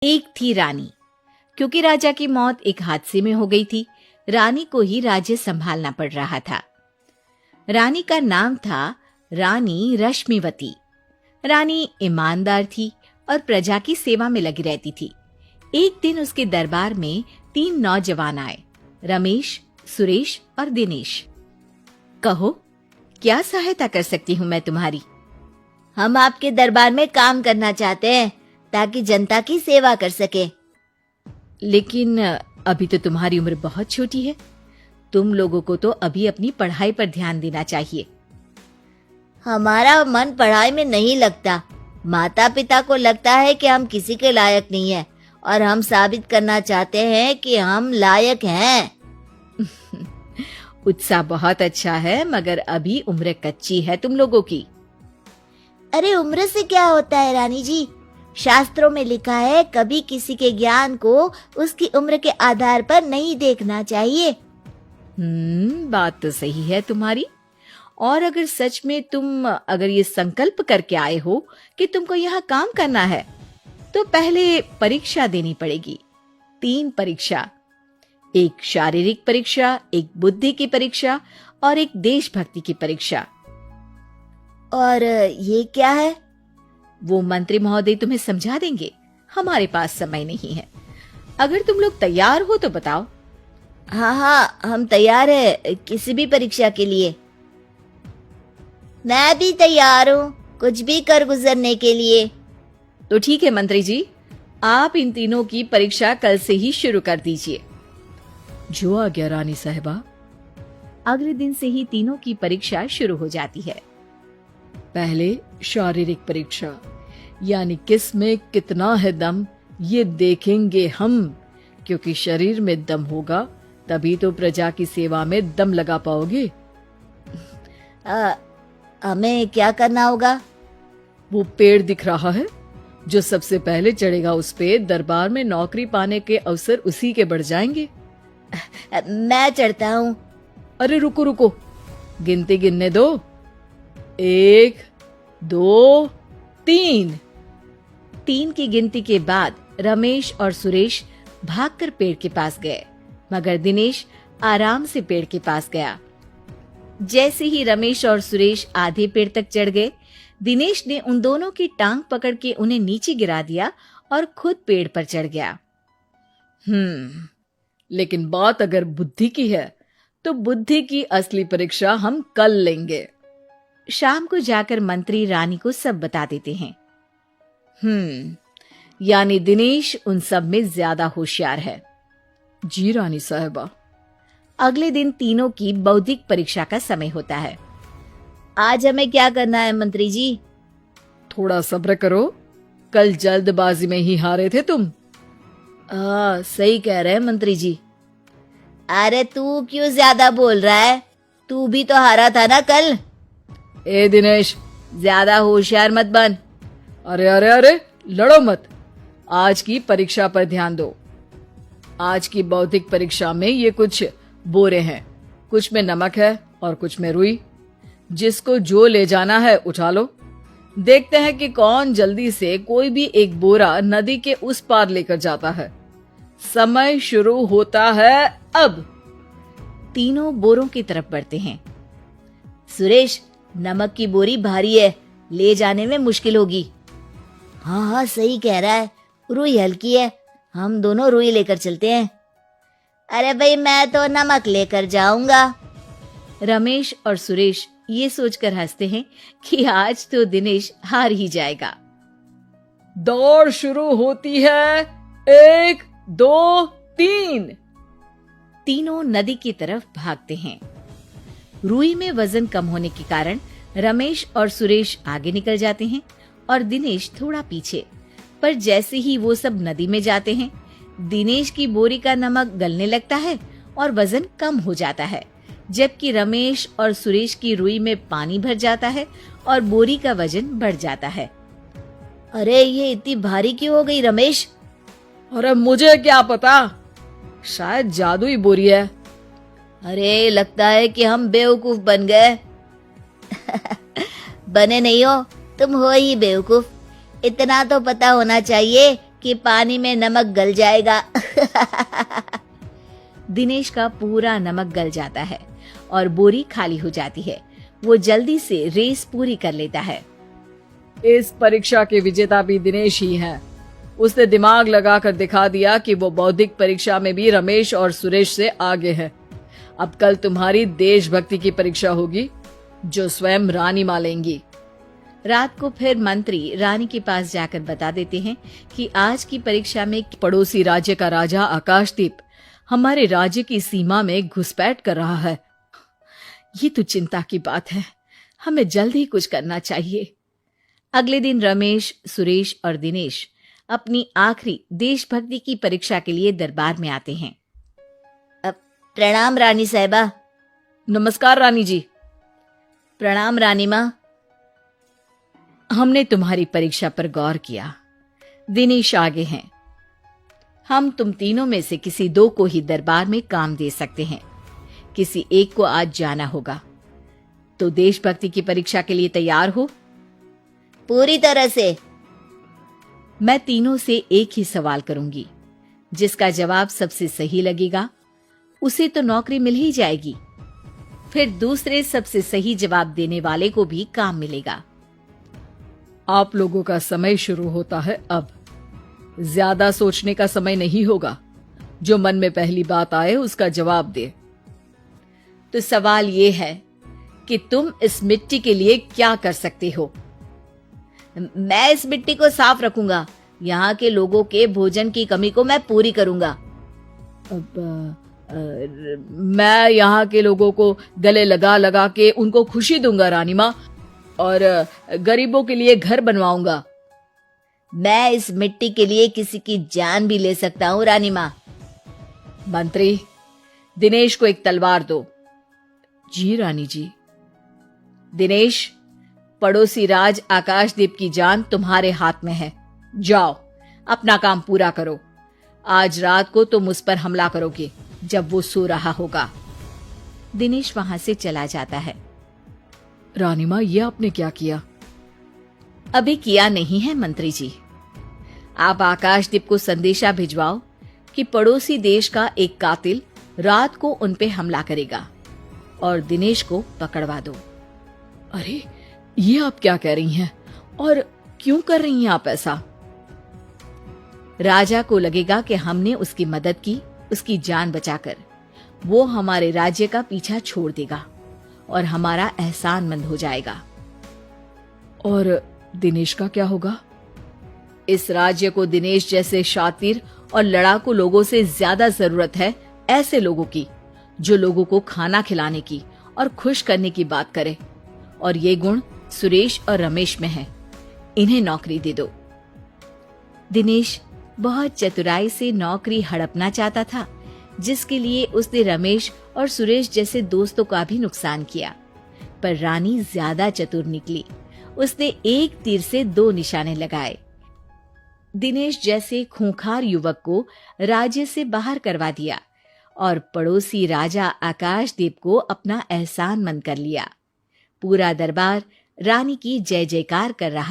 एक थी रानी। क्योंकि राजा की मौत एक हादसे में हो गई थी, रानी को ही राज्य संभालना पड़ रहा था। रानी का नाम था रानी रश्मिवती। रानी ईमानदार थी और प्रजा की सेवा में लगी रहती थी। एक दिन उसके दरबार में 3 नौजवान आए, रमेश, सुरेश और दिनेश। कहो, क्या सहायता कर सकती हूँ मैं तुम्हारी? हम आपके दरबार में काम करना चाहते हैं ताकि जनता की सेवा कर सके। लेकिन अभी तो तुम्हारी उम्र बहुत छोटी है। तुम लोगों को तो अभी अपनी पढ़ाई पर ध्यान देना चाहिए। हमारा मन पढ़ाई में नहीं लगता। माता पिता को लगता है कि हम किसी के लायक नहीं है और हम साबित करना चाहते हैं कि हम लायक हैं। उत्साह बहुत अच्छा है, मगर अभी उम्र कच्ची है तुम लोगों की। अरे उम्र से क्या होता है रानी जी? शास्त्रों में लिखा है कभी किसी के ज्ञान को उसकी उम्र के आधार पर नहीं देखना चाहिए। बात तो सही है तुम्हारी। और अगर सच में तुम अगर ये संकल्प करके आए हो कि तुमको यहाँ काम करना है, तो पहले परीक्षा देनी पड़ेगी। 3 परीक्षा, एक शारीरिक परीक्षा, एक बुद्धि की परीक्षा और एक देशभक्ति की परीक्षा। और ये क्या है? वो मंत्री महोदय तुम्हें समझा देंगे। हमारे पास समय नहीं है। अगर तुम लोग तैयार हो तो बताओ। हाँ, हम तैयार है किसी भी परीक्षा के लिए। मैं भी तैयार हूँ कुछ भी कर गुजरने के लिए। तो ठीक है मंत्री जी, आप इन तीनों की परीक्षा कल से ही शुरू कर दीजिए। जो आज्ञा रानी साहिबा। अगले दिन से ही तीनों की परीक्षा शुरू हो जाती है। पहले शारीरिक परीक्षा, यानी किस में कितना है दम, ये देखेंगे हम। क्योंकि शरीर में दम होगा तभी तो प्रजा की सेवा में दम लगा पाओगे। हमें क्या करना होगा? वो पेड़ दिख रहा है, जो सबसे पहले चढ़ेगा उस पे दरबार में नौकरी पाने के अवसर उसी के बढ़ जाएंगे। मैं चढ़ता हूँ। अरे रुको रुको, गिनती गिनने दो। 1, 2, 3। 3 की गिनती के बाद रमेश और सुरेश भागकर पेड़ के पास गए, मगर दिनेश आराम से पेड़ के पास गया। जैसे ही रमेश और सुरेश आधे पेड़ तक चढ़ गए, दिनेश ने उन दोनों की टांग पकड़ के उन्हें नीचे गिरा दिया और खुद पेड़ पर चढ़ गया। लेकिन बात अगर बुद्धि की है, तो बुद्धि की असली परीक्षा हम कल लेंगे। शाम को जाकर मंत्री रानी को सब बता देते हैं। यानी दिनेश उन सब में ज्यादा होशियार है। जी रानी साहिबा। अगले दिन तीनों की बौद्धिक परीक्षा का समय होता है। आज हमें क्या करना है मंत्री जी? थोड़ा सब्र करो, कल जल्दबाजी में ही हारे थे तुम। सही कह रहे हैं मंत्री जी। अरे तू क्यों ज्यादा बोल रहा है? तू भी तो हारा था ना कल। ए दिनेश, ज्यादा होशियार मत बन। अरे अरे अरे, लड़ो मत। आज की परीक्षा पर ध्यान दो। आज की बौद्धिक परीक्षा में ये कुछ बोरे हैं, कुछ में नमक है और कुछ में रुई। जिसको जो ले जाना है उठा लो। देखते हैं कि कौन जल्दी से कोई भी एक बोरा नदी के उस पार लेकर जाता है। समय शुरू होता है अब। तीनों बोरों की तरफ बढ़ते हैं। सुरेश, नमक की बोरी भारी है, ले जाने में मुश्किल होगी। हाँ, सही कह रहा है, रुई हल्की है, हम दोनों रुई लेकर चलते हैं। अरे भाई, मैं तो नमक लेकर जाऊंगा। रमेश और सुरेश ये सोचकर हंसते हैं कि आज तो दिनेश हार ही जाएगा। दौड़ शुरू होती है। 1, 2, 3। तीनों नदी की तरफ भागते हैं। रुई में वजन कम होने के कारण रमेश और सुरेश आगे निकल जाते हैं और दिनेश थोड़ा पीछे। पर जैसे ही वो सब नदी में जाते हैं, दिनेश की बोरी का नमक गलने लगता है और वजन कम हो जाता है, जबकि रमेश और सुरेश की रुई में पानी भर जाता है और बोरी का वजन बढ़ जाता है। अरे ये इतनी भारी क्यों हो गई रमेश? अरे मुझे क्या पता, शायद जादुई बोरी है। अरे लगता है कि हम बेवकूफ बन गए। बने नहीं हो, तुम हो ही बेवकूफ। इतना तो पता होना चाहिए कि पानी में नमक गल जाएगा। दिनेश का पूरा नमक गल जाता है और बोरी खाली हो जाती है। वो जल्दी से रेस पूरी कर लेता है। इस परीक्षा के विजेता भी दिनेश ही हैं। उसने दिमाग लगाकर दिखा दिया कि वो बौद्धिक परीक्षा में भी रमेश और सुरेश से आगे है। अब कल तुम्हारी देशभक्ति की परीक्षा होगी, जो स्वयं रानी मां लेंगी। रात को फिर मंत्री रानी के पास जाकर बता देते हैं कि आज की परीक्षा में पड़ोसी राज्य का राजा आकाशदीप हमारे राज्य की सीमा में घुसपैठ कर रहा है। ये तो चिंता की बात है, हमें जल्द ही कुछ करना चाहिए। अगले दिन रमेश, सुरेश और दिनेश अपनी आखिरी देशभक्ति की परीक्षा के लिए दरबार में आते हैं। प्रणाम रानी साहिबा। नमस्कार रानी जी। प्रणाम रानी माँ। हमने तुम्हारी परीक्षा पर गौर किया। दिनेश आगे हैं। हम तुम तीनों में से किसी दो को ही दरबार में काम दे सकते हैं। किसी एक को आज जाना होगा। तो देशभक्ति की परीक्षा के लिए तैयार हो? पूरी तरह से। मैं तीनों से एक ही सवाल करूंगी। जिसका जवाब सबसे सही लगेगा उसे तो नौकरी मिल ही जाएगी। फिर दूसरे सबसे सही जवाब देने वाले को भी काम मिलेगा। आप लोगों का समय शुरू होता है अब। ज्यादा सोचने का समय नहीं होगा। जो मन में पहली बात आए उसका जवाब दे। तो सवाल ये है कि तुम इस मिट्टी के लिए क्या कर सकते हो? मैं इस मिट्टी को साफ रखूंगा। यहाँ के लोगों के भोजन की कमी को मैं पूरी करूंगा। मैं यहाँ के लोगों को गले लगा लगा के उनको खुशी दूंगा रानी माँ, और गरीबों के लिए घर बनवाऊंगा। मैं इस मिट्टी के लिए किसी की जान भी ले सकता हूँ रानी माँ। मंत्री, दिनेश को एक तलवार दो। जी रानी जी। दिनेश, पड़ोसी राज आकाशदीप की जान तुम्हारे हाथ में है। जाओ, अपना काम पूरा करो। आज रात को तुम उस पर हमला करोगे जब वो सो रहा होगा। दिनेश वहां से चला जाता है। रानी माँ, ये आपने क्या किया? अभी किया नहीं है मंत्री जी। आप आकाशदीप को संदेशा भिजवाओ कि पड़ोसी देश का एक कातिल रात को उन पे हमला करेगा और दिनेश को पकड़वा दो। अरे, ये आप क्या कह रही हैं? और क्यों कर रही हैं आप ऐसा? राजा को लगेगा कि हमने उसकी मदद की, उसकी जान बचाकर। वो हमारे राज्य का पीछा छोड़ देगा और हमारा एहसानमंद हो जाएगा। और दिनेश का क्या होगा? इस राज्य को दिनेश जैसे शातिर और लड़ाकू लोगों से ज्यादा जरूरत है, ऐसे लोगों की जो लोगों को खाना खिलाने की और खुश करने की बात करे। और ये गुण सुरेश और रमेश में है। इन्हें नौकरी दे दो। दिनेश बहुत चतुराई से नौकरी हड़पना चाहता था, जिसके लिए उसने रमेश और सुरेश जैसे दोस्तों का भी नुकसान किया। पर रानी ज्यादा चतुर निकली। उसने एक तीर से दो निशाने लगाए। दिनेश जैसे खूंखार युवक को राज्य से बाहर करवा दिया और पड़ोसी राजा आकाशदीप को अपना एहसानमंद कर लिया। पूरा दरबार रानी की जय जयकार कर रहा